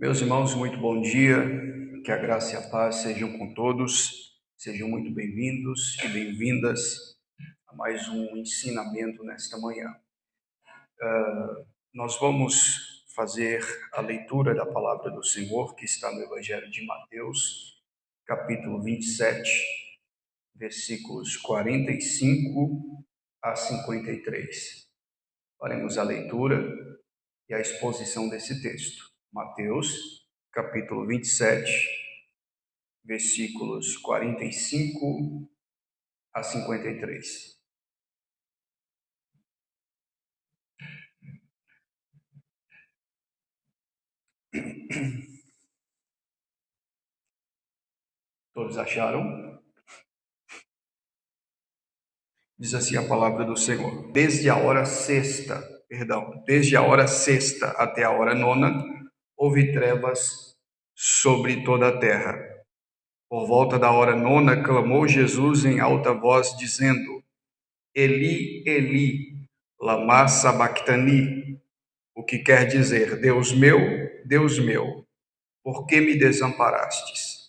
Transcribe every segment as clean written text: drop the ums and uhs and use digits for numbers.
Meus irmãos, muito bom dia, que a graça e a paz sejam com todos, sejam muito bem-vindos e bem-vindas a mais um ensinamento nesta manhã. Nós vamos fazer a leitura da palavra do Senhor, que está no Evangelho de Mateus, capítulo 27, versículos 45 a 53. Faremos a leitura e a exposição desse texto. Mateus, capítulo 27, versículos 45 a 53. Todos acharam? Diz assim a palavra do Senhor. Desde a hora sexta até a hora nona, houve trevas sobre toda a terra. Por volta da hora nona, clamou Jesus em alta voz, dizendo: Eli, Eli, lama sabactani, o que quer dizer: Deus meu, por que me desamparastes?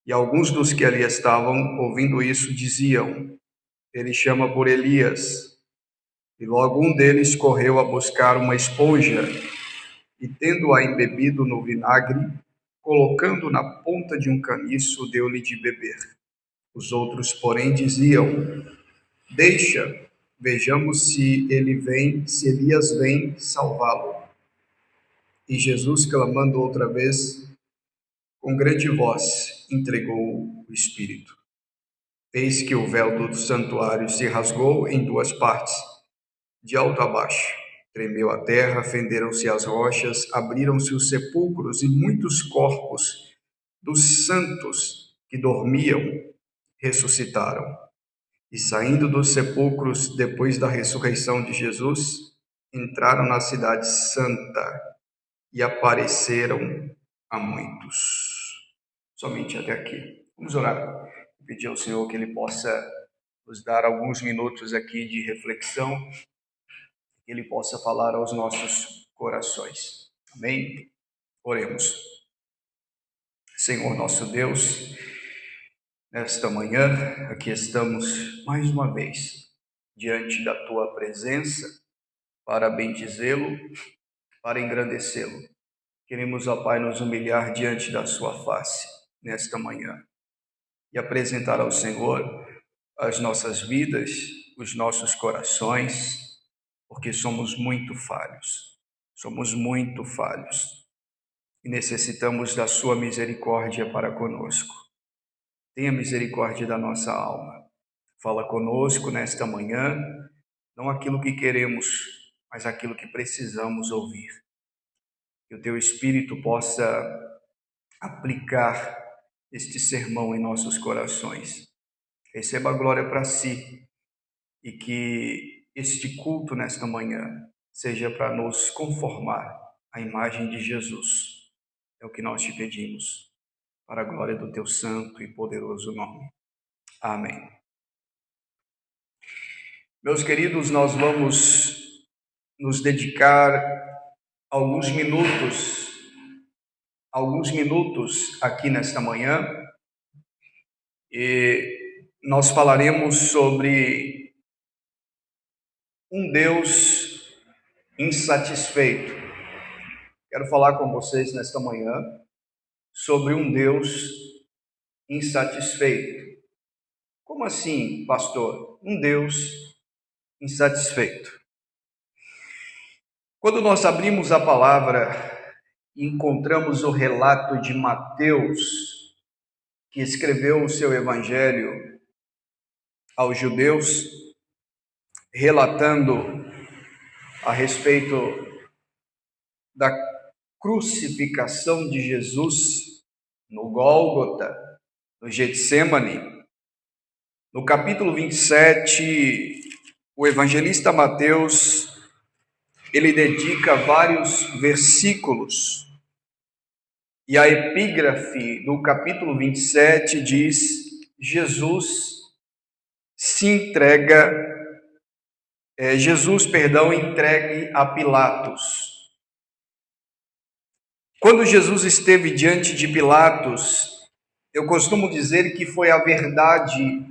E alguns dos que ali estavam, ouvindo isso, diziam: Ele chama por Elias. E logo um deles correu a buscar uma esponja e, tendo-a embebido no vinagre, colocando na ponta de um caniço, deu-lhe de beber. Os outros, porém, diziam: Deixa, vejamos se Elias vem salvá-lo. E Jesus, clamando outra vez, com grande voz, entregou o Espírito. Eis que o véu do santuário se rasgou em duas partes, de alto a baixo. Tremeu a terra, fenderam-se as rochas, abriram-se os sepulcros, e muitos corpos dos santos que dormiam ressuscitaram. E saindo dos sepulcros, depois da ressurreição de Jesus, entraram na cidade santa e apareceram a muitos. Somente até aqui. Vamos orar. Pedir ao Senhor que Ele possa nos dar alguns minutos aqui de reflexão, que Ele possa falar aos nossos corações. Amém? Oremos. Senhor nosso Deus, nesta manhã, aqui estamos mais uma vez diante da Tua presença para bendizê-lo, para engrandecê-lo. Queremos, ó Pai, nos humilhar diante da Sua face nesta manhã e apresentar ao Senhor as nossas vidas, os nossos corações, porque somos muito falhos e necessitamos da sua misericórdia para conosco. Tenha misericórdia da nossa alma. Fala conosco nesta manhã, não aquilo que queremos, mas aquilo que precisamos ouvir. Que o teu Espírito possa aplicar este sermão em nossos corações. Receba a glória para si e que este culto nesta manhã seja para nos conformar à imagem de Jesus. É o que nós te pedimos, para a glória do teu santo e poderoso nome. Amém. Meus queridos, nós vamos nos dedicar alguns minutos aqui nesta manhã e nós falaremos sobre um Deus insatisfeito. Quero falar com vocês nesta manhã sobre um Deus insatisfeito. Como assim, pastor? Um Deus insatisfeito. Quando nós abrimos a palavra e encontramos o relato de Mateus, que escreveu o seu evangelho aos judeus, relatando a respeito da crucificação de Jesus no Gólgota, no Getsêmani. No capítulo 27, o evangelista Mateus, ele dedica vários versículos, e a epígrafe do capítulo 27 diz: Jesus entregue a Pilatos. Quando Jesus esteve diante de Pilatos, eu costumo dizer que foi a verdade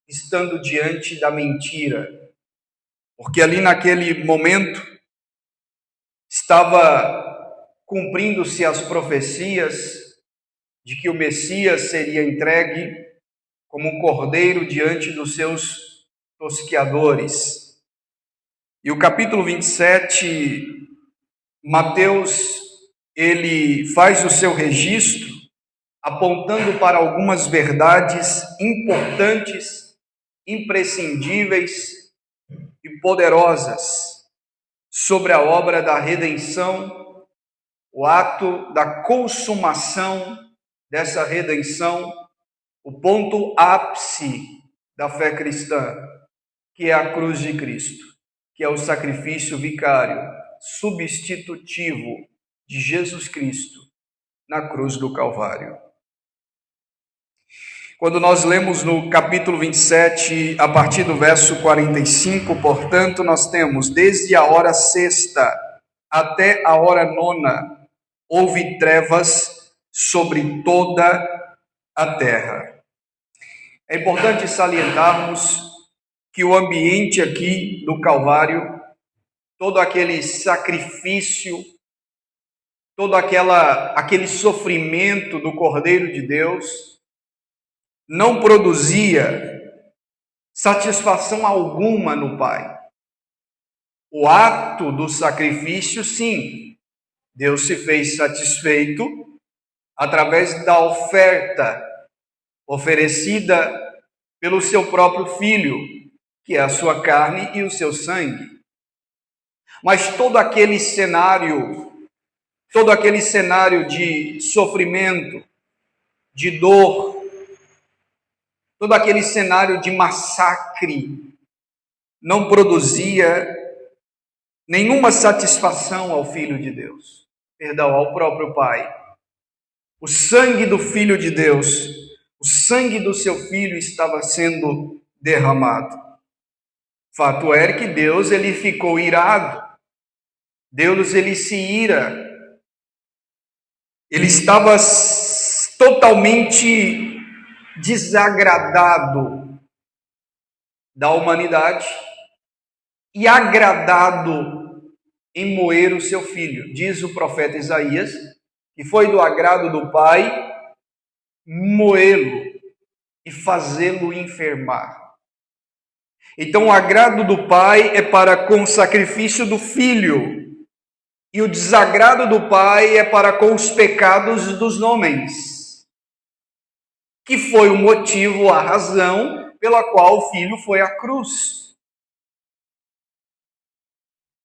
estando diante da mentira, porque ali naquele momento estava cumprindo-se as profecias de que o Messias seria entregue como um cordeiro diante dos seus tosqueadores. E o capítulo 27, Mateus, ele faz o seu registro apontando para algumas verdades importantes, imprescindíveis e poderosas sobre a obra da redenção, o ato da consumação dessa redenção, o ponto ápice da fé cristã, que é a cruz de Cristo, que é o sacrifício vicário, substitutivo de Jesus Cristo na cruz do Calvário. Quando nós lemos no capítulo 27, a partir do verso 45, portanto, nós temos: desde a hora sexta até a hora nona, houve trevas sobre toda a terra. É importante salientarmos que o ambiente aqui do Calvário, todo aquele sacrifício, todo aquele sofrimento do Cordeiro de Deus, não produzia satisfação alguma no Pai. O ato do sacrifício, sim, Deus se fez satisfeito através da oferta oferecida pelo seu próprio Filho, que é a sua carne e o seu sangue. Mas todo aquele cenário de sofrimento, de dor, todo aquele cenário de massacre não produzia nenhuma satisfação ao Filho de Deus, ao próprio Pai. O sangue do Filho de Deus, o sangue do seu Filho estava sendo derramado. Fato é que Deus, ele ficou irado. Deus, ele se ira. Ele estava totalmente desagradado da humanidade e agradado em moer o seu filho. Diz o profeta Isaías que foi do agrado do Pai moê-lo e fazê-lo enfermar. Então o agrado do Pai é para com o sacrifício do Filho, e o desagrado do Pai é para com os pecados dos homens, que foi o motivo, a razão pela qual o Filho foi à cruz.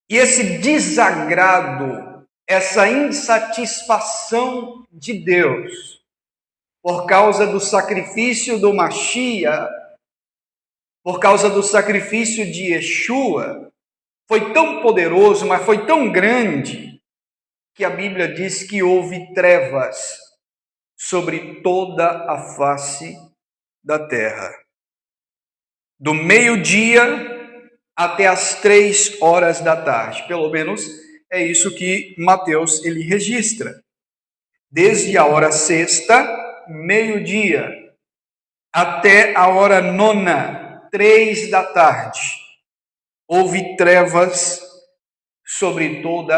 E esse desagrado, essa insatisfação de Deus, por causa do sacrifício do Mashiach, por causa do sacrifício de Yeshua, foi tão poderoso, mas foi tão grande, que a Bíblia diz que houve trevas sobre toda a face da terra. Do meio-dia até as 3 horas da tarde. Pelo menos é isso que Mateus ele registra. Desde a hora sexta, meio-dia, até a hora nona, 3 da tarde, houve trevas sobre toda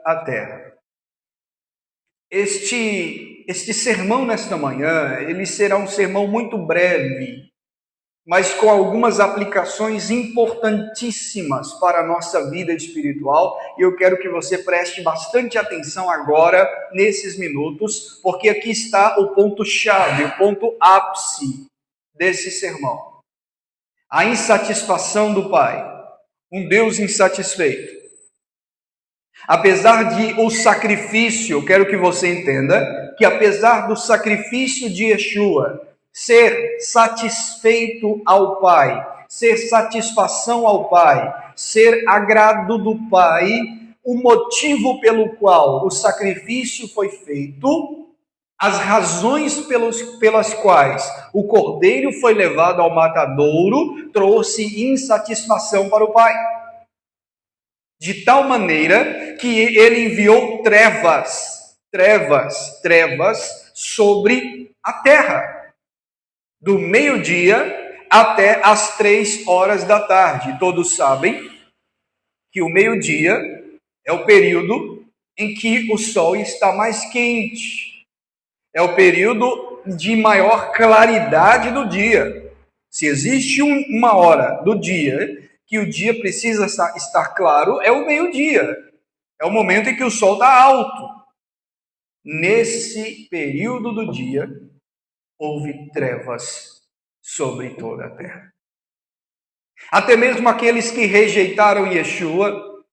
a terra. Este sermão nesta manhã, ele será um sermão muito breve, mas com algumas aplicações importantíssimas para a nossa vida espiritual, e eu quero que você preste bastante atenção agora, nesses minutos, porque aqui está o ponto-chave, o ponto ápice desse sermão. A insatisfação do Pai, um Deus insatisfeito. Apesar de o sacrifício, eu quero que você entenda, que apesar do sacrifício de Yeshua ser satisfeito ao Pai, ser satisfação ao Pai, ser agrado do Pai, o motivo pelo qual o sacrifício foi feito, as razões pelas quais o cordeiro foi levado ao matadouro, trouxe insatisfação para o Pai. De tal maneira que ele enviou trevas trevas sobre a terra, do meio-dia até as 3 horas da tarde. Todos sabem que o meio-dia é o período em que o sol está mais quente, é o período de maior claridade do dia. Se existe uma hora do dia que o dia precisa estar claro, é o meio-dia, é o momento em que o sol está alto. Nesse período do dia, houve trevas sobre toda a terra. Até mesmo aqueles que rejeitaram Yeshua,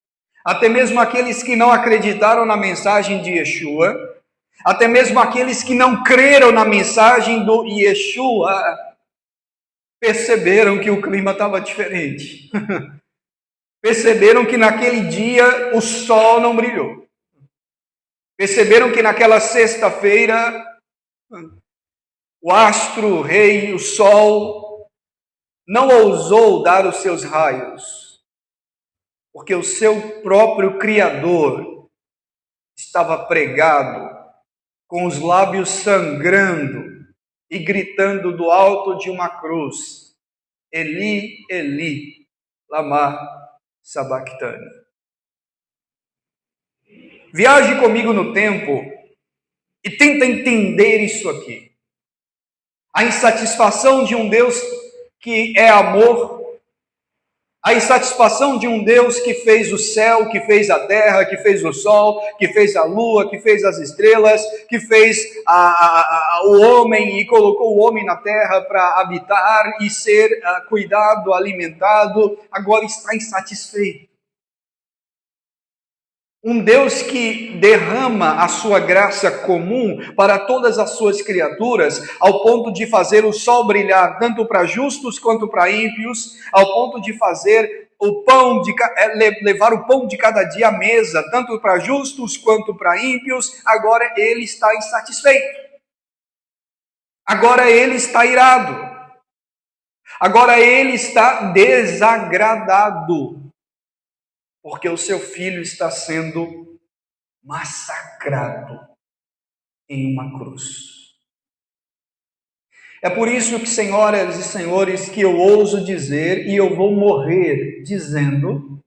até mesmo aqueles que não acreditaram na mensagem de Yeshua, até mesmo aqueles que não creram na mensagem do Yeshua, perceberam que o clima estava diferente. Perceberam que naquele dia o sol não brilhou. Perceberam que naquela sexta-feira o astro, o rei, o sol, não ousou dar os seus raios, porque o seu próprio Criador estava pregado, com os lábios sangrando e gritando do alto de uma cruz: Eli, Eli, lama sabachthani. Viaje comigo no tempo e tenta entender isso aqui. A insatisfação de um Deus que é amor, a insatisfação de um Deus que fez o céu, que fez a terra, que fez o sol, que fez a lua, que fez as estrelas, que fez o homem e colocou o homem na terra para habitar e ser cuidado, alimentado, agora está insatisfeito. Um Deus que derrama a sua graça comum para todas as suas criaturas, ao ponto de fazer o sol brilhar tanto para justos quanto para ímpios, ao ponto de fazer levar o pão de cada dia à mesa, tanto para justos quanto para ímpios. Agora ele está insatisfeito. Agora ele está irado. Agora ele está desagradado, porque o seu filho está sendo massacrado em uma cruz. É por isso que, senhoras e senhores, que eu ouso dizer, e eu vou morrer dizendo,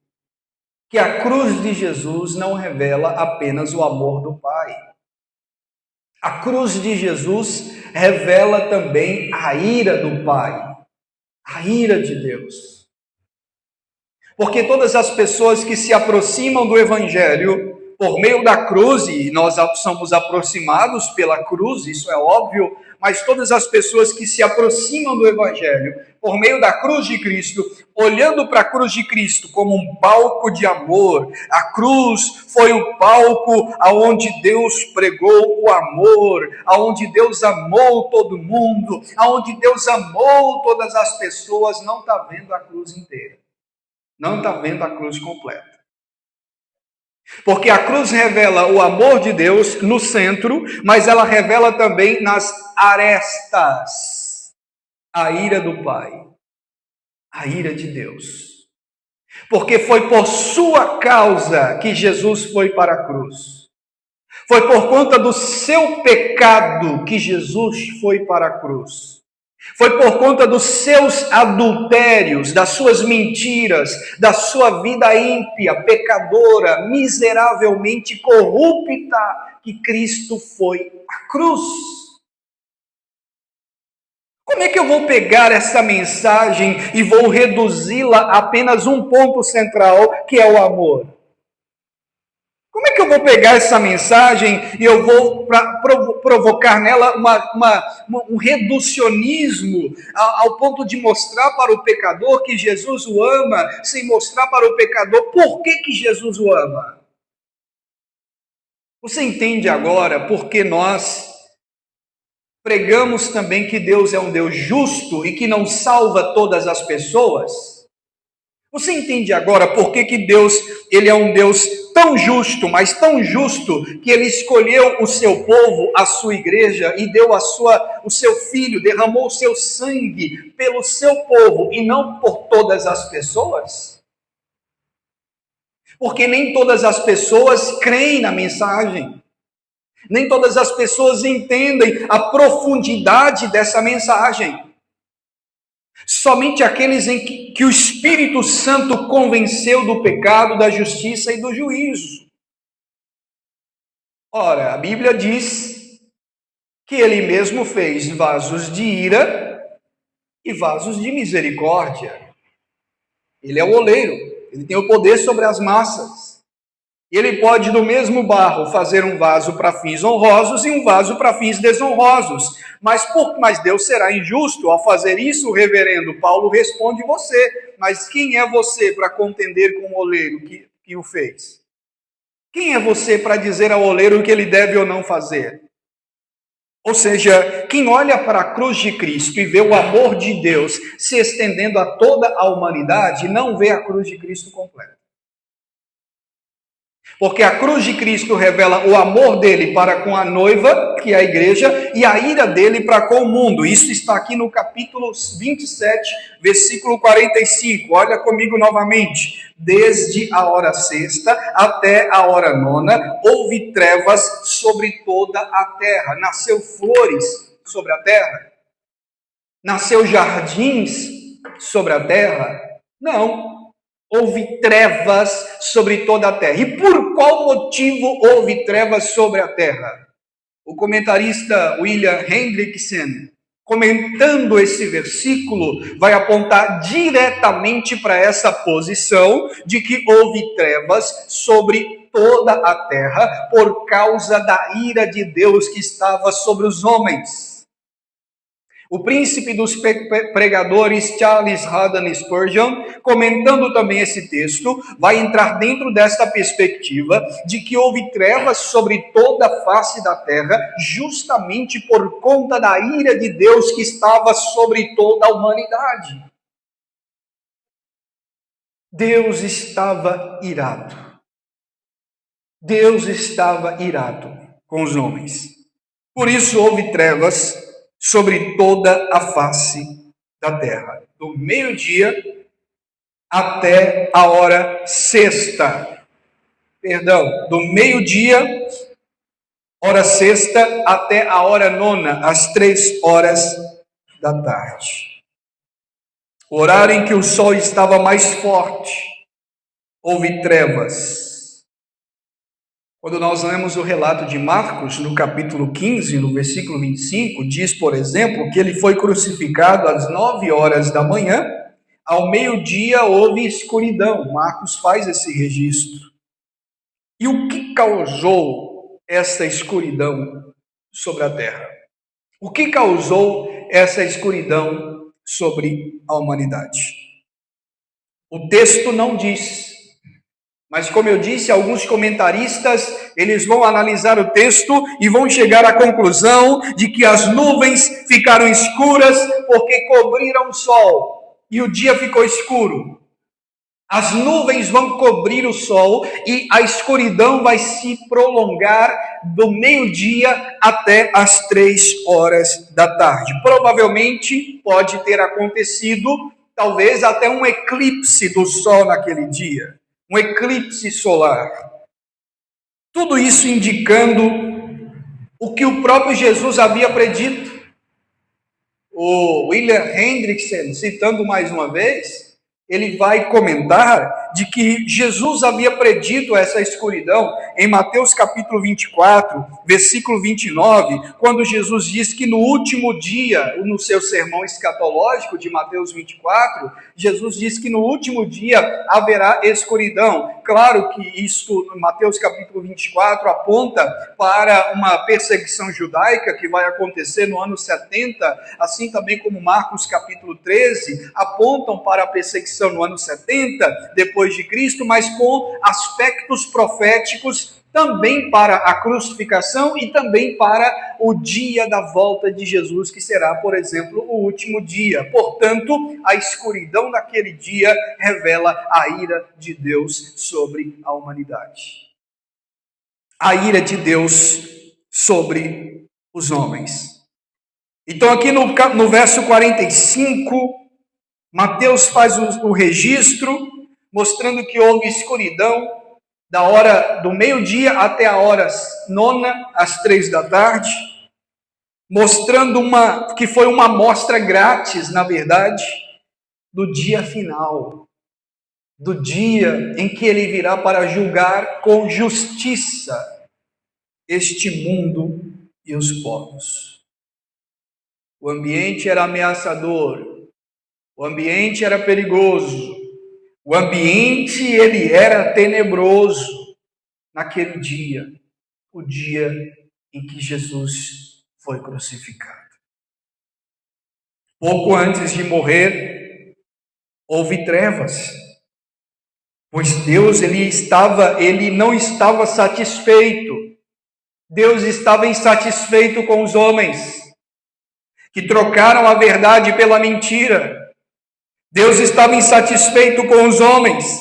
que a cruz de Jesus não revela apenas o amor do Pai. A cruz de Jesus revela também a ira do Pai, a ira de Deus. Porque todas as pessoas que se aproximam do Evangelho por meio da cruz, e nós somos aproximados pela cruz, isso é óbvio, mas todas as pessoas que se aproximam do Evangelho por meio da cruz de Cristo, olhando para a cruz de Cristo como um palco de amor, a cruz foi o palco aonde Deus pregou o amor, aonde Deus amou todo mundo, aonde Deus amou todas as pessoas, não está vendo a cruz inteira. Não está vendo a cruz completa. Porque a cruz revela o amor de Deus no centro, mas ela revela também nas arestas a ira do Pai, a ira de Deus. Porque foi por sua causa que Jesus foi para a cruz. Foi por conta do seu pecado que Jesus foi para a cruz. Foi por conta dos seus adultérios, das suas mentiras, da sua vida ímpia, pecadora, miseravelmente corrupta, que Cristo foi à cruz. Como é que eu vou pegar essa mensagem e vou reduzi-la a apenas um ponto central, que é o amor? Como é que eu vou pegar essa mensagem e eu vou provocar nela um reducionismo ao ponto de mostrar para o pecador que Jesus o ama, sem mostrar para o pecador por que Jesus o ama? Você entende agora por que nós pregamos também que Deus é um Deus justo e que não salva todas as pessoas? Você entende agora por que Deus, ele é um Deus tão justo, mas tão justo, que ele escolheu o seu povo, a sua igreja, e deu o seu filho, derramou o seu sangue pelo seu povo, e não por todas as pessoas? Porque nem todas as pessoas creem na mensagem. Nem todas as pessoas entendem a profundidade dessa mensagem. Somente aqueles em que o Espírito Santo convenceu do pecado, da justiça e do juízo. Ora, a Bíblia diz que ele mesmo fez vasos de ira e vasos de misericórdia. Ele é o oleiro, ele tem o poder sobre as massas. Ele pode, do mesmo barro, fazer um vaso para fins honrosos e um vaso para fins desonrosos. Mas Deus será injusto ao fazer isso, reverendo? Paulo responde você. Mas quem é você para contender com o oleiro que o fez? Quem é você para dizer ao oleiro o que ele deve ou não fazer? Ou seja, quem olha para a cruz de Cristo e vê o amor de Deus se estendendo a toda a humanidade, não vê a cruz de Cristo completa. Porque a cruz de Cristo revela o amor dele para com a noiva, que é a igreja, e a ira dele para com o mundo. Isso está aqui no capítulo 27, versículo 45. Olha comigo novamente. Desde a hora sexta até a hora nona, houve trevas sobre toda a terra. Nasceu flores sobre a terra? Nasceu jardins sobre a terra? Não. Houve trevas sobre toda a terra. E por qual motivo houve trevas sobre a terra? O comentarista William Hendrickson, comentando esse versículo, vai apontar diretamente para essa posição de que houve trevas sobre toda a terra por causa da ira de Deus que estava sobre os homens. O príncipe dos pregadores Charles Haddon Spurgeon, comentando também esse texto, vai entrar dentro desta perspectiva de que houve trevas sobre toda a face da terra, justamente por conta da ira de Deus que estava sobre toda a humanidade. Deus estava irado. Deus estava irado com os homens. Por isso houve trevas sobre toda a face da terra, do meio-dia até a hora sexta. Perdão, do meio-dia, hora sexta, até a hora nona, às 3 horas da tarde. O horário em que o sol estava mais forte, houve trevas. Quando nós lemos o relato de Marcos, no capítulo 15, no versículo 25, diz, por exemplo, que ele foi crucificado às 9 horas da manhã, ao meio-dia houve escuridão. Marcos faz esse registro. E o que causou essa escuridão sobre a terra? O que causou essa escuridão sobre a humanidade? O texto não diz. Mas, como eu disse, alguns comentaristas, eles vão analisar o texto e vão chegar à conclusão de que as nuvens ficaram escuras porque cobriram o sol e o dia ficou escuro. As nuvens vão cobrir o sol e a escuridão vai se prolongar do meio-dia até as 3 horas da tarde. Provavelmente pode ter acontecido, talvez, até um eclipse do sol naquele dia. Um eclipse solar. Tudo isso indicando o que o próprio Jesus havia predito. O William Hendrickson, citando mais uma vez, ele vai comentar de que Jesus havia predito essa escuridão em Mateus capítulo 24, versículo 29, quando Jesus diz que no último dia, no seu sermão escatológico de Mateus 24, Jesus diz que no último dia haverá escuridão. Claro que isso, Mateus capítulo 24, aponta para uma perseguição judaica que vai acontecer no ano 70, assim também como Marcos capítulo 13, apontam para a perseguição no ano 70, depois de Cristo, mas com aspectos proféticos também para a crucificação e também para o dia da volta de Jesus, que será, por exemplo, o último dia. Portanto, a escuridão daquele dia revela a ira de Deus sobre a humanidade. A ira de Deus sobre os homens. Então, aqui no verso 45, Mateus faz o registro, mostrando que houve escuridão da hora do meio-dia até a hora nona, às 3 da tarde, mostrando que foi uma amostra grátis, na verdade, do dia final, do dia em que ele virá para julgar com justiça este mundo e os povos. O ambiente era ameaçador, o ambiente era perigoso, o ambiente ele era tenebroso naquele dia, o dia em que Jesus foi crucificado. Pouco antes de morrer, houve trevas, pois Deus ele não estava satisfeito. Deus estava insatisfeito com os homens que trocaram a verdade pela mentira. Deus estava insatisfeito com os homens.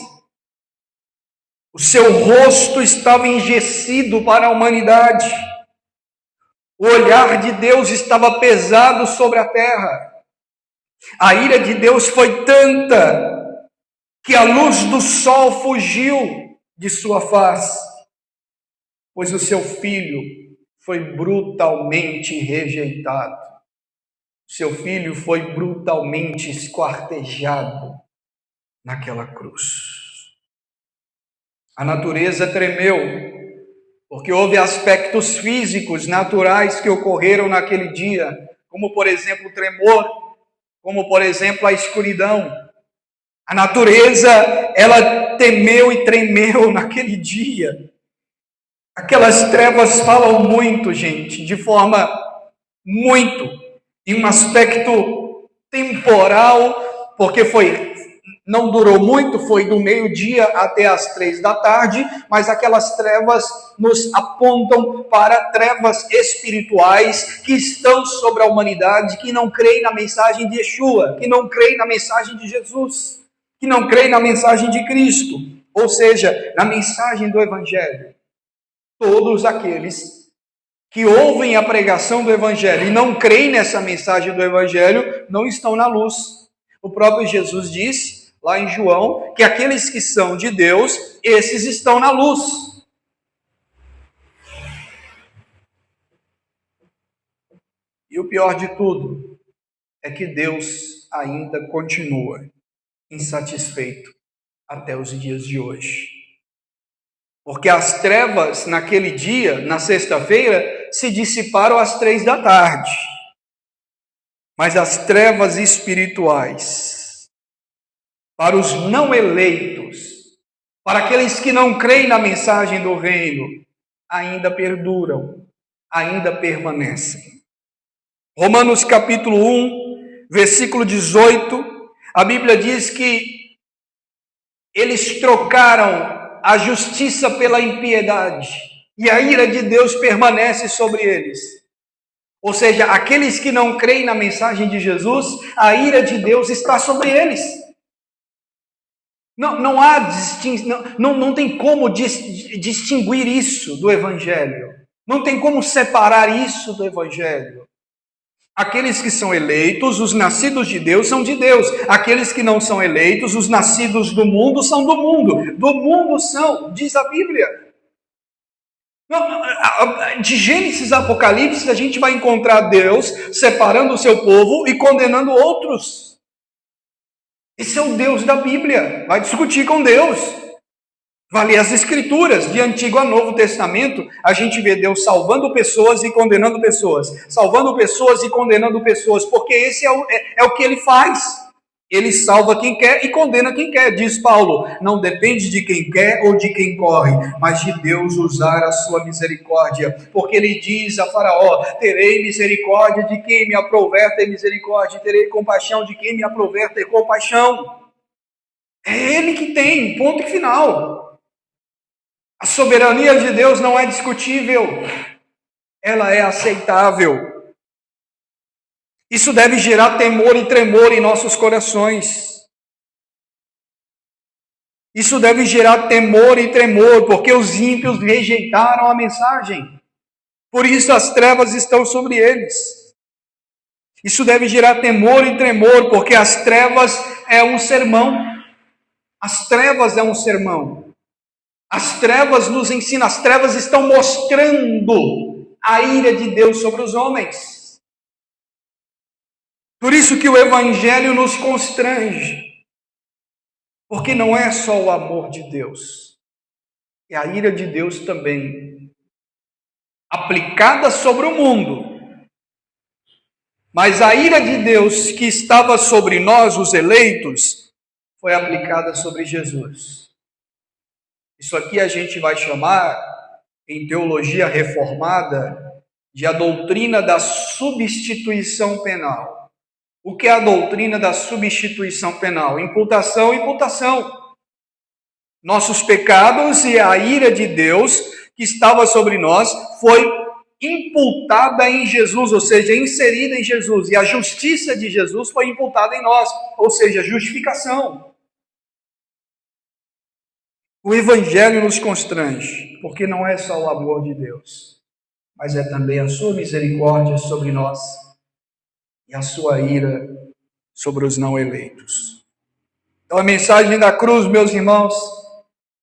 O seu rosto estava enrijecido para a humanidade. O olhar de Deus estava pesado sobre a terra. A ira de Deus foi tanta que a luz do sol fugiu de sua face, pois o seu filho foi brutalmente rejeitado. Seu filho foi brutalmente esquartejado naquela cruz. A natureza tremeu, porque houve aspectos físicos, naturais que ocorreram naquele dia, como por exemplo o tremor, como por exemplo a escuridão. A natureza, ela temeu e tremeu naquele dia. Aquelas trevas falam muito, gente, de forma muito, em um aspecto temporal, porque não durou muito, foi do meio-dia até as 3 da tarde, mas aquelas trevas nos apontam para trevas espirituais que estão sobre a humanidade, que não creem na mensagem de Yeshua, que não creem na mensagem de Jesus, que não creem na mensagem de Cristo, ou seja, na mensagem do Evangelho. Todos aqueles que ouvem a pregação do Evangelho e não creem nessa mensagem do Evangelho não estão na luz. O próprio Jesus diz, lá em João, que aqueles que são de Deus, esses estão na luz. E o pior de tudo é que Deus ainda continua insatisfeito até os dias de hoje. Porque as trevas naquele dia, na sexta-feira, se dissiparam às 3 da tarde. Mas as trevas espirituais, para os não eleitos, para aqueles que não creem na mensagem do reino, ainda perduram, ainda permanecem. Romanos capítulo 1, versículo 18, a Bíblia diz que eles trocaram a justiça pela impiedade, e a ira de Deus permanece sobre eles. Ou seja, aqueles que não creem na mensagem de Jesus, a ira de Deus está sobre eles. Não há não tem como distinguir isso do Evangelho. Não tem como separar isso do Evangelho. Aqueles que são eleitos, os nascidos de Deus, são de Deus. Aqueles que não são eleitos, os nascidos do mundo, são do mundo. Do mundo são, diz a Bíblia. De Gênesis a Apocalipse, a gente vai encontrar Deus separando o seu povo e condenando outros. Esse é o Deus da Bíblia. Vai discutir com Deus. Vai ler as Escrituras, de Antigo a Novo Testamento, a gente vê Deus salvando pessoas e condenando pessoas. Salvando pessoas e condenando pessoas, porque esse é o que ele faz. Ele salva quem quer e condena quem quer, diz Paulo. Não depende de quem quer ou de quem corre, mas de Deus usar a sua misericórdia. Porque ele diz a Faraó, terei misericórdia de quem me aprouver ter misericórdia, terei compaixão de quem me aprouver ter compaixão. É ele que tem, ponto e final. A soberania de Deus não é discutível, ela é aceitável. Isso deve gerar temor e tremor em nossos corações. Isso deve gerar temor e tremor, porque os ímpios rejeitaram a mensagem. Por isso as trevas estão sobre eles. Isso deve gerar temor e tremor, porque as trevas é um sermão. As trevas é um sermão. As trevas nos ensinam, as trevas estão mostrando a ira de Deus sobre os homens. Por isso que o Evangelho nos constrange. Porque não é só o amor de Deus, é a ira de Deus também, aplicada sobre o mundo. Mas a ira de Deus que estava sobre nós, os eleitos, foi aplicada sobre Jesus. Isso aqui a gente vai chamar, em teologia reformada, de a doutrina da substituição penal. O que é a doutrina da substituição penal? Imputação, imputação. Nossos pecados e a ira de Deus que estava sobre nós foi imputada em Jesus, ou seja, inserida em Jesus. E a justiça de Jesus foi imputada em nós, ou seja, justificação. O Evangelho nos constrange, porque não é só o amor de Deus, mas é também a sua misericórdia sobre nós e a sua ira sobre os não eleitos. Então a mensagem da cruz, meus irmãos,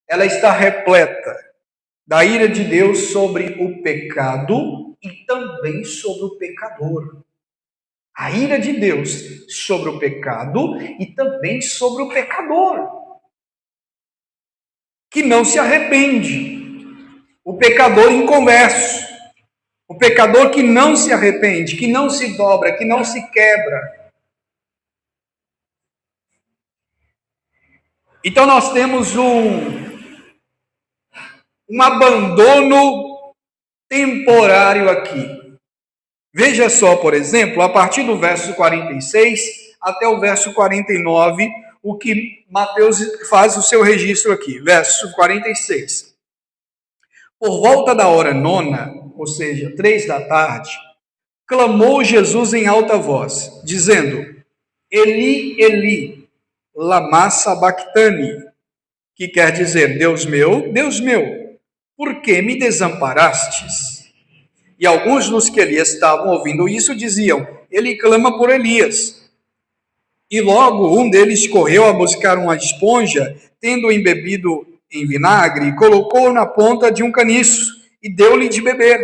ela está repleta da ira de Deus sobre o pecado e também sobre o pecador. A ira de Deus sobre o pecado e também sobre o pecador, que não se arrepende. O pecador inconverso. O pecador que não se arrepende, que não se dobra, que não se quebra. Então nós temos um abandono temporário aqui. Veja só, por exemplo, a partir do verso 46 até o verso 49, o que Mateus faz o seu registro aqui. Verso 46. Por volta da hora nona, ou seja, 3 da tarde, clamou Jesus em alta voz, dizendo: Eli, Eli, lama sabachthani, que quer dizer: Deus meu, por que me desamparastes? E alguns dos que ali estavam ouvindo isso diziam: ele clama por Elias. E logo um deles correu a buscar uma esponja, tendo embebido em vinagre, colocou na ponta de um caniço e deu-lhe de beber.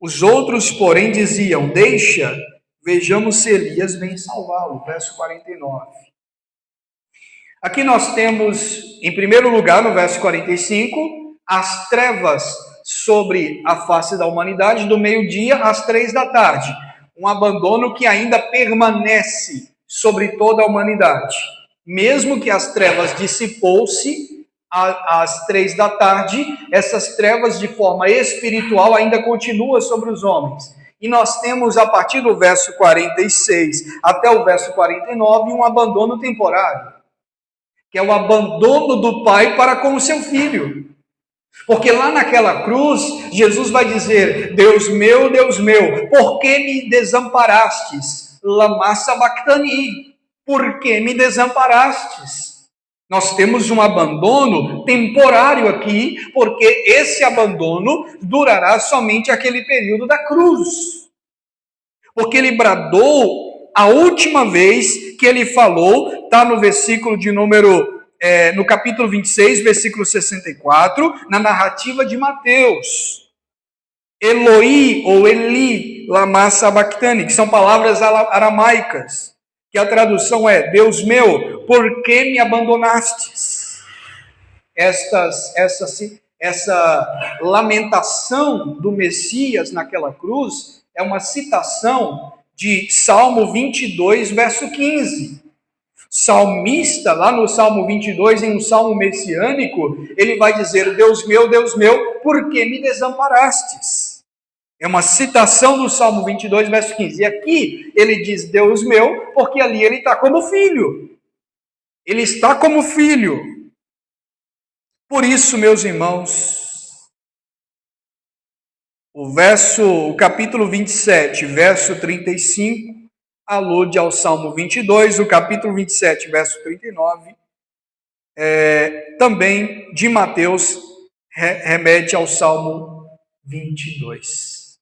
Os outros, porém, diziam: deixa, vejamos se Elias vem salvá-lo. Verso 49. Aqui nós temos, em primeiro lugar, no verso 45, as trevas sobre a face da humanidade, do meio-dia às 3 da tarde. Um abandono que ainda permanece sobre toda a humanidade. Mesmo que as trevas dissipou-se às 3 da tarde, essas trevas de forma espiritual ainda continuam sobre os homens. E nós temos, a partir do verso 46 até o verso 49, um abandono temporário, que é o abandono do pai para com o seu filho. Porque lá naquela cruz, Jesus vai dizer: Deus meu, por que me desamparastes? Lama sabachthani, por que me desamparastes? Nós temos um abandono temporário aqui, porque esse abandono durará somente aquele período da cruz. Porque ele bradou a última vez que ele falou, está no versículo de número, no capítulo 26, versículo 64, na narrativa de Mateus. Eloi ou Eli, lama sabachthani, que são palavras aramaicas, que a tradução é: Deus meu, por que me abandonastes? Essa lamentação do Messias naquela cruz é uma citação de Salmo 22, verso 15. Salmista, lá no Salmo 22, em um salmo messiânico, ele vai dizer: Deus meu, por que me desamparastes? É uma citação do Salmo 22, verso 15. E aqui ele diz: Deus meu, porque ali ele está como filho. Ele está como filho. Por isso, meus irmãos, o capítulo 27, verso 35, alude ao Salmo 22, o capítulo 27, verso 39, também de Mateus, remete ao Salmo 22.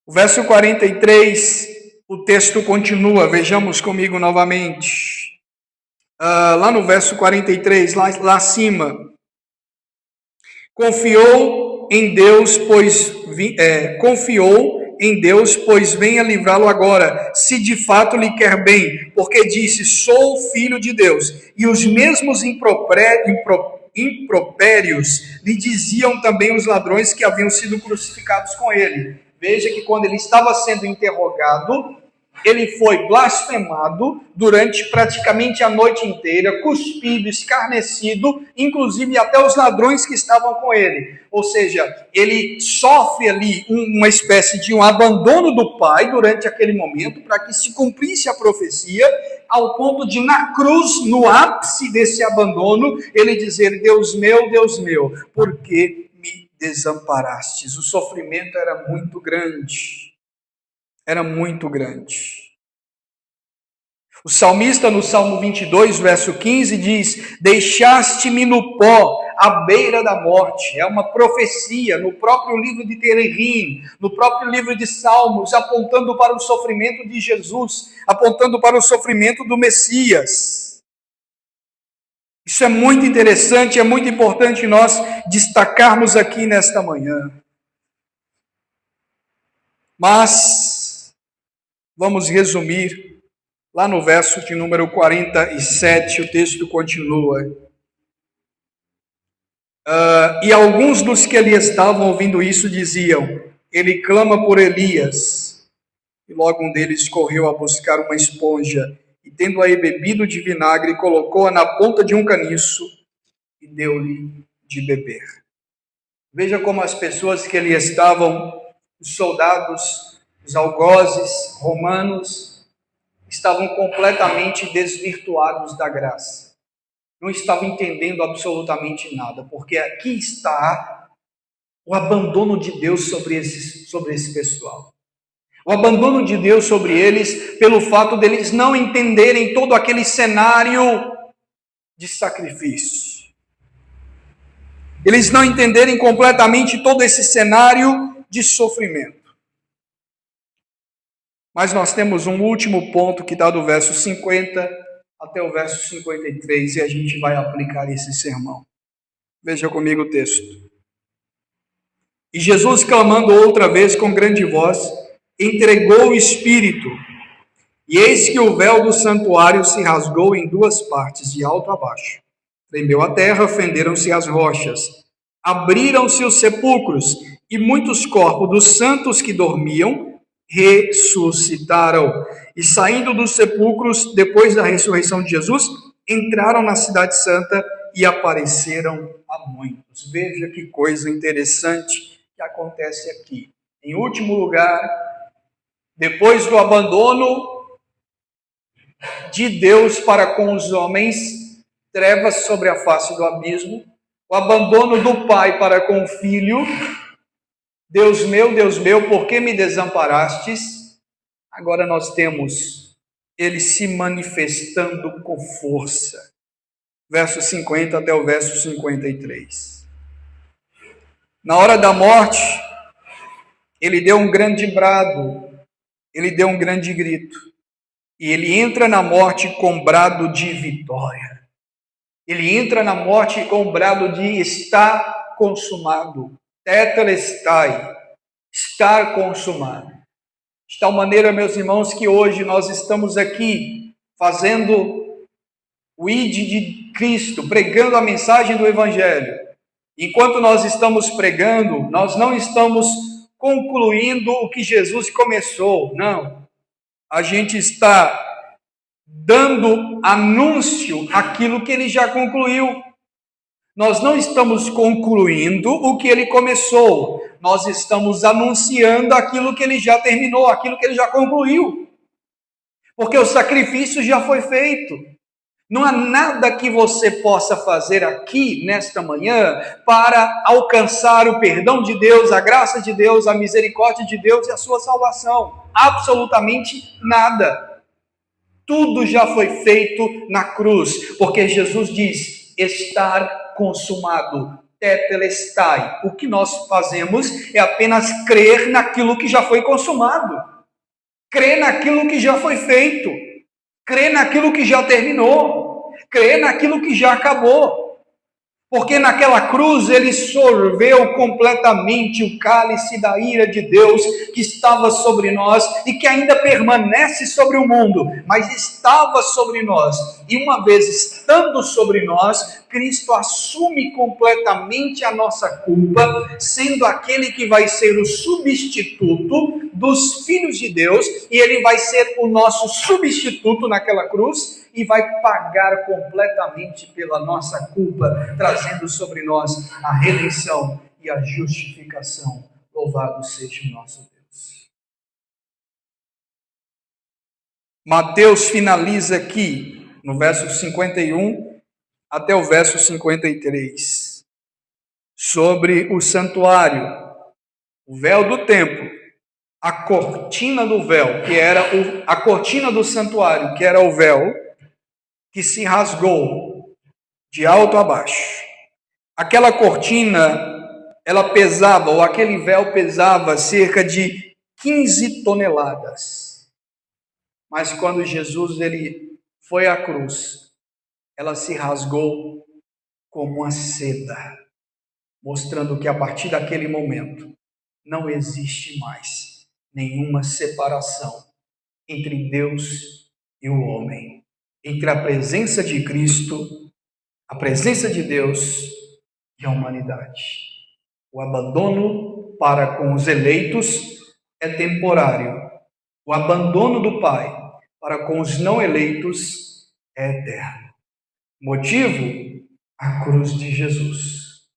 O verso 43, o texto continua, vejamos comigo novamente. Lá no verso 43, lá acima, Confiou em Deus, pois venha livrá-lo agora, se de fato lhe quer bem, porque disse: sou filho de Deus. E os mesmos impropérios lhe diziam também os ladrões que haviam sido crucificados com ele. Veja que quando ele estava sendo interrogado, ele foi blasfemado durante praticamente a noite inteira, cuspido, escarnecido, inclusive até os ladrões que estavam com ele. Ou seja, ele sofre ali uma espécie de um abandono do Pai durante aquele momento, para que se cumprisse a profecia, ao ponto de, na cruz, no ápice desse abandono, ele dizer: Deus meu, por que me desamparastes? O sofrimento era muito grande. Era muito grande. O salmista, no Salmo 22, verso 15, diz: deixaste-me no pó, à beira da morte. É uma profecia no próprio livro de Tererim, no próprio livro de Salmos, apontando para o sofrimento de Jesus, apontando para o sofrimento do Messias. Isso é muito interessante, é muito importante nós destacarmos aqui nesta manhã. Mas vamos resumir. Lá no verso de número 47, o texto continua. E alguns dos que ali estavam ouvindo isso diziam: ele clama por Elias. E logo um deles correu a buscar uma esponja, e tendo-a bebido de vinagre, colocou-a na ponta de um caniço e deu-lhe de beber. Veja como as pessoas que ali estavam, os soldados, os algozes romanos, estavam completamente desvirtuados da graça. Não estavam entendendo absolutamente nada, porque aqui está o abandono de Deus sobre esse pessoal. O abandono de Deus sobre eles, pelo fato deles não entenderem todo aquele cenário de sacrifício. Eles não entenderem completamente todo esse cenário de sofrimento. Mas nós temos um último ponto que está do verso 50 até o verso 53, e a gente vai aplicar esse sermão. Veja comigo o texto. E Jesus, clamando outra vez com grande voz, entregou o Espírito. E eis que o véu do santuário se rasgou em duas partes, de alto a baixo. Tremeu a terra, fenderam-se as rochas. Abriram-se os sepulcros, e muitos corpos dos santos que dormiam ressuscitaram, e saindo dos sepulcros, depois da ressurreição de Jesus, entraram na cidade santa e apareceram a muitos. Veja que coisa interessante que acontece aqui. Em último lugar, depois do abandono de Deus para com os homens, trevas sobre a face do abismo, o abandono do Pai para com o Filho, Deus meu, por que me desamparastes? Agora nós temos ele se manifestando com força. Verso 50 até o verso 53. Na hora da morte, ele deu um grande brado, ele deu um grande grito. E ele entra na morte com brado de vitória. Ele entra na morte com brado de está consumado. Tetelestai, estar consumado. De tal maneira, meus irmãos, que hoje nós estamos aqui fazendo o ID de Cristo, pregando a mensagem do Evangelho. Enquanto nós estamos pregando, nós não estamos concluindo o que Jesus começou, não. A gente está dando anúncio àquilo que ele já concluiu. Nós não estamos concluindo o que ele começou, nós estamos anunciando aquilo que ele já terminou, aquilo que ele já concluiu. Porque o sacrifício já foi feito. Não há nada que você possa fazer aqui, nesta manhã, para alcançar o perdão de Deus, a graça de Deus, a misericórdia de Deus e a sua salvação. Absolutamente nada. Tudo já foi feito na cruz, porque Jesus diz: estar consumado, tetelestai. O que nós fazemos é apenas crer naquilo que já foi consumado, crer naquilo que já foi feito, crer naquilo que já terminou, crer naquilo que já acabou. Porque naquela cruz ele sorveu completamente o cálice da ira de Deus que estava sobre nós e que ainda permanece sobre o mundo, mas estava sobre nós. E uma vez estando sobre nós, Cristo assume completamente a nossa culpa, sendo aquele que vai ser o substituto dos filhos de Deus, e ele vai ser o nosso substituto naquela cruz, e vai pagar completamente pela nossa culpa, trazendo sobre nós a redenção e a justificação. Louvado seja o nosso Deus. Mateus finaliza aqui, no verso 51 até o verso 53, sobre o santuário, o véu do templo, a cortina do véu, que era a cortina do santuário, que era o véu, que se rasgou de alto a baixo. Aquela cortina, ela pesava, ou aquele véu pesava cerca de 15 toneladas. Mas quando Jesus ele foi à cruz, ela se rasgou como uma seda, mostrando que a partir daquele momento não existe mais nenhuma separação entre Deus e o homem, entre a presença de Cristo, a presença de Deus e a humanidade. O abandono para com os eleitos é temporário. O abandono do Pai para com os não eleitos é eterno. Motivo? A cruz de Jesus.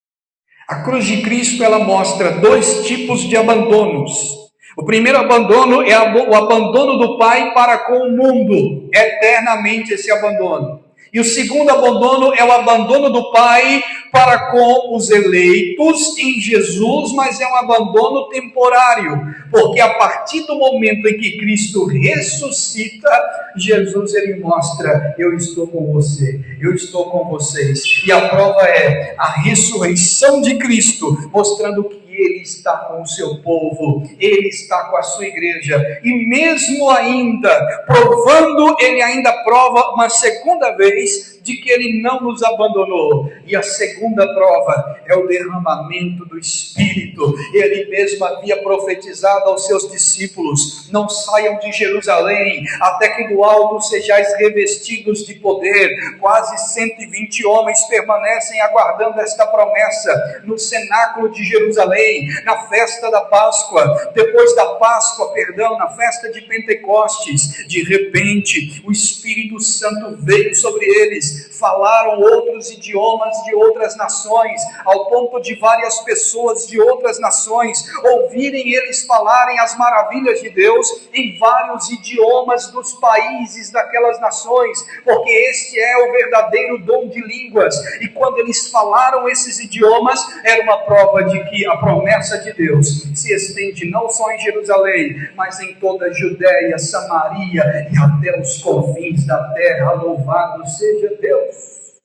A cruz de Cristo, ela mostra dois tipos de abandonos. O primeiro abandono é o abandono do Pai para com o mundo, eternamente esse abandono. E o segundo abandono é o abandono do Pai para com os eleitos em Jesus, mas é um abandono temporário, porque a partir do momento em que Cristo ressuscita, Jesus ele mostra: eu estou com você, eu estou com vocês. E a prova é a ressurreição de Cristo, mostrando que Ele está com o seu povo, Ele está com a sua igreja, e mesmo ainda provando, Ele ainda prova uma segunda vez de que Ele não nos abandonou. E a segunda prova é o derramamento do Espírito. Ele mesmo havia profetizado aos seus discípulos: não saiam de Jerusalém, até que do alto sejais revestidos de poder. Quase 120 homens permanecem aguardando esta promessa no cenáculo de Jerusalém, na festa da Páscoa. Depois da Páscoa, na festa de Pentecostes, de repente o Espírito Santo veio sobre eles. Falaram outros idiomas de outras nações, ao ponto de várias pessoas de outras nações ouvirem eles falarem as maravilhas de Deus em vários idiomas dos países daquelas nações, porque este é o verdadeiro dom de línguas. E quando eles falaram esses idiomas, era uma prova de que a promessa de Deus se estende não só em Jerusalém, mas em toda a Judéia, Samaria e até os confins da terra. Louvado seja Deus.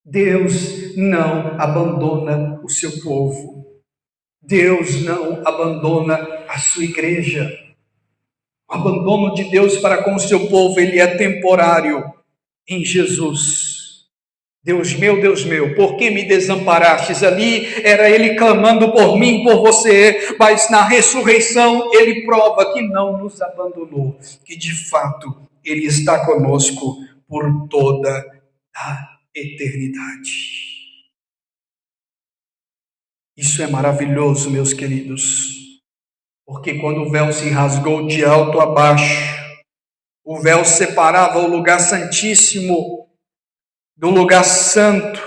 Deus não abandona o seu povo. Deus não abandona a sua igreja. O abandono de Deus para com o seu povo, ele é temporário em Jesus. Deus meu, por que me desamparastes? Ali era ele clamando por mim, por você, mas na ressurreição ele prova que não nos abandonou, que de fato ele está conosco por toda a eternidade. Isso é maravilhoso, meus queridos, porque quando o véu se rasgou de alto a baixo, o véu separava o lugar santíssimo do lugar santo,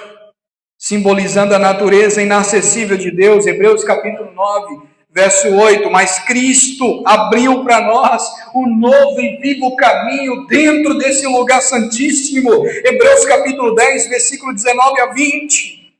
simbolizando a natureza inacessível de Deus. Hebreus capítulo 9, verso 8, mas Cristo abriu para nós um novo e vivo caminho dentro desse lugar santíssimo. Hebreus capítulo 10, versículo 19 a 20.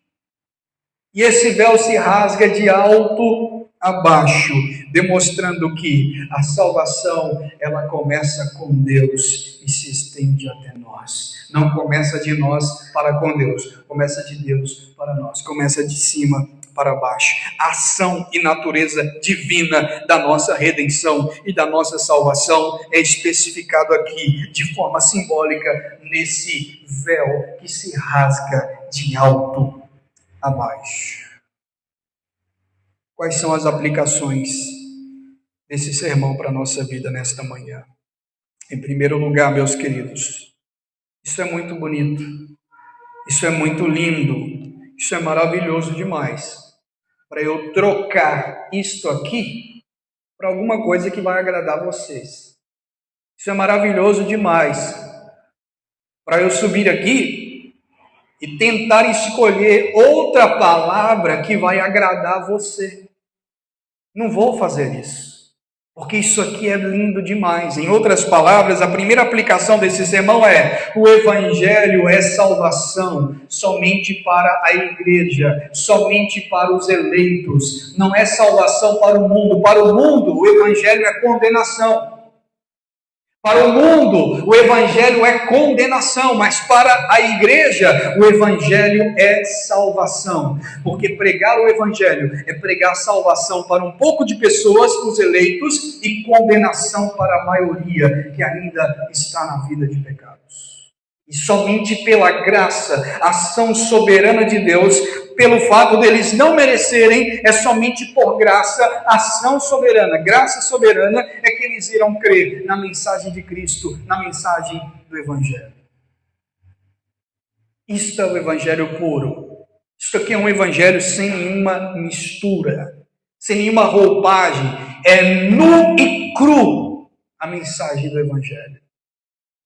E esse véu se rasga de alto a baixo, demonstrando que a salvação, ela começa com Deus e se estende até nós. Não começa de nós para com Deus, começa de Deus para nós, começa de cima para baixo. A ação e natureza divina da nossa redenção e da nossa salvação é especificado aqui de forma simbólica nesse véu que se rasga de alto a baixo. Quais são as aplicações desse sermão para a nossa vida nesta manhã? Em primeiro lugar, meus queridos, isso é muito bonito, isso é muito lindo, isso é maravilhoso demais, para eu trocar isto aqui para alguma coisa que vai agradar vocês. Isso é maravilhoso demais, para eu subir aqui e tentar escolher outra palavra que vai agradar você. Não vou fazer isso, porque isso aqui é lindo demais. Em outras palavras, a primeira aplicação desse sermão é: o Evangelho é salvação somente para a igreja, somente para os eleitos. Não é salvação para o mundo. Para o mundo, o Evangelho é condenação. Para o mundo, o Evangelho é condenação, mas para a igreja, o Evangelho é salvação. Porque pregar o Evangelho é pregar salvação para um pouco de pessoas, os eleitos, e condenação para a maioria que ainda está na vida de pecados. E somente pela graça, ação soberana de Deus, pelo fato deles não merecerem, é somente por graça, ação soberana, graça soberana, é que eles irão crer na mensagem de Cristo, na mensagem do Evangelho. Isto é o Evangelho puro. Isto aqui é um Evangelho sem nenhuma mistura, sem nenhuma roupagem. É nu e cru a mensagem do Evangelho.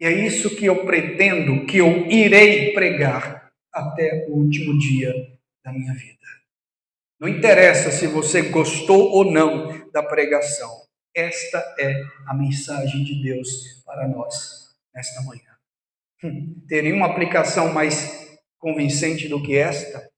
E é isso que eu pretendo, que eu irei pregar até o último dia da minha vida. Não interessa se você gostou ou não da pregação. Esta é a mensagem de Deus para nós nesta manhã. Teria uma aplicação mais convincente do que esta?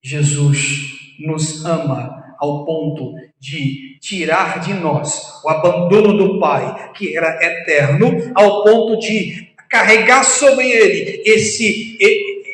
Jesus nos ama ao ponto de tirar de nós o abandono do Pai, que era eterno, ao ponto de carregar sobre ele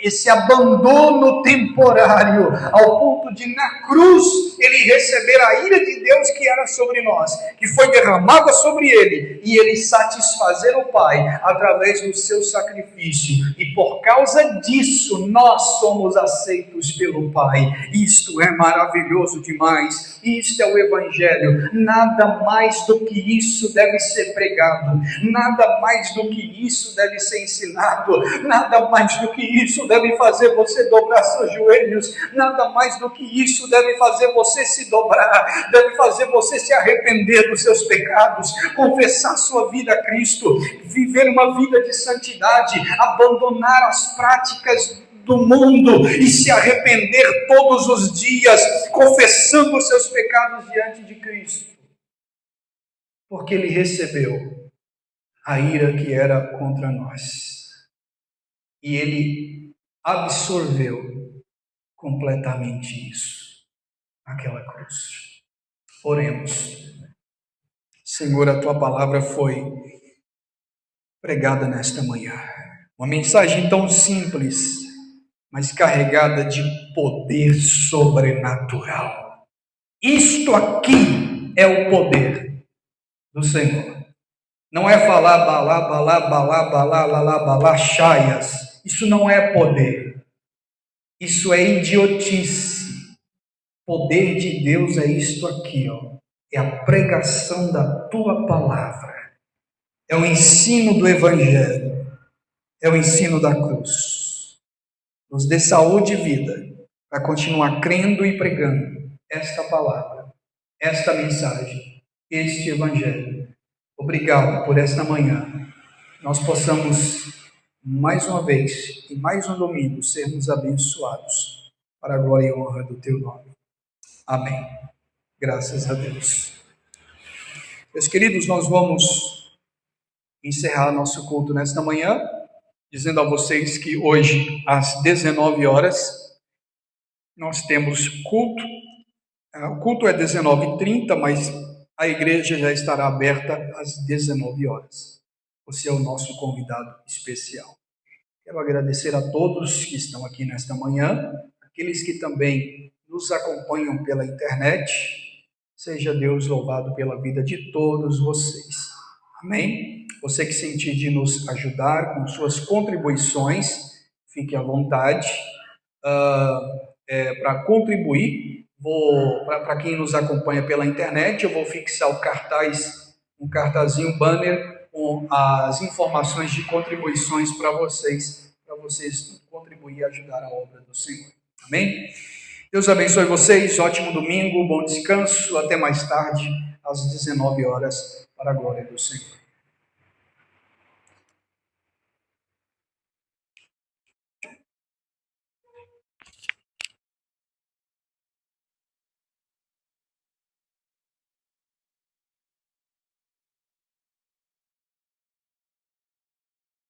esse abandono temporário, ao ponto de na cruz ele receber a ira de Deus que era sobre nós, que foi derramada sobre ele, e ele satisfazer o Pai através do seu sacrifício, e por causa disso nós somos aceitos pelo Pai. Isto é maravilhoso demais. Isto é o Evangelho. Nada mais do que isso deve ser pregado, nada mais do que isso deve ser ensinado, nada mais do que isso deve fazer você dobrar seus joelhos, nada mais do que isso deve fazer você se dobrar, deve fazer você se arrepender dos seus pecados, confessar sua vida a Cristo, viver uma vida de santidade, abandonar as práticas do mundo e se arrepender todos os dias, confessando os seus pecados diante de Cristo, porque ele recebeu a ira que era contra nós e ele absorveu completamente isso naquela cruz. Oremos. Senhor, a tua palavra foi pregada nesta manhã, uma mensagem tão simples, mas carregada de poder sobrenatural. Isto aqui é o poder do Senhor. Não é falar balá, balá, balá, balá, balá, balá, chaias. Isso não é poder. Isso é idiotice. Poder de Deus é isto aqui, ó. É a pregação da tua palavra. É o ensino do Evangelho. É o ensino da cruz. Nos dê saúde e vida para continuar crendo e pregando esta palavra, esta mensagem, este Evangelho. Obrigado por esta manhã. Nós possamos, mais uma vez, e mais um domingo, sermos abençoados para a glória e honra do teu nome. Amém. Graças a Deus. Meus queridos, nós vamos encerrar nosso culto nesta manhã, dizendo a vocês que hoje, às 19 horas, nós temos culto. O culto é 19h30, mas a igreja já estará aberta às 19 horas. Você é o nosso convidado especial. Quero agradecer a todos que estão aqui nesta manhã, aqueles que também nos nos acompanham pela internet. Seja Deus louvado pela vida de todos vocês. Amém? Você que sentir de nos ajudar com suas contribuições, fique à vontade para contribuir. Para quem nos acompanha pela internet, eu vou fixar o cartaz, um cartazinho, um banner com as informações de contribuições para vocês contribuir e ajudar a obra do Senhor. Amém? Deus abençoe vocês, ótimo domingo, bom descanso, até mais tarde, às 19 horas, para a glória do Senhor.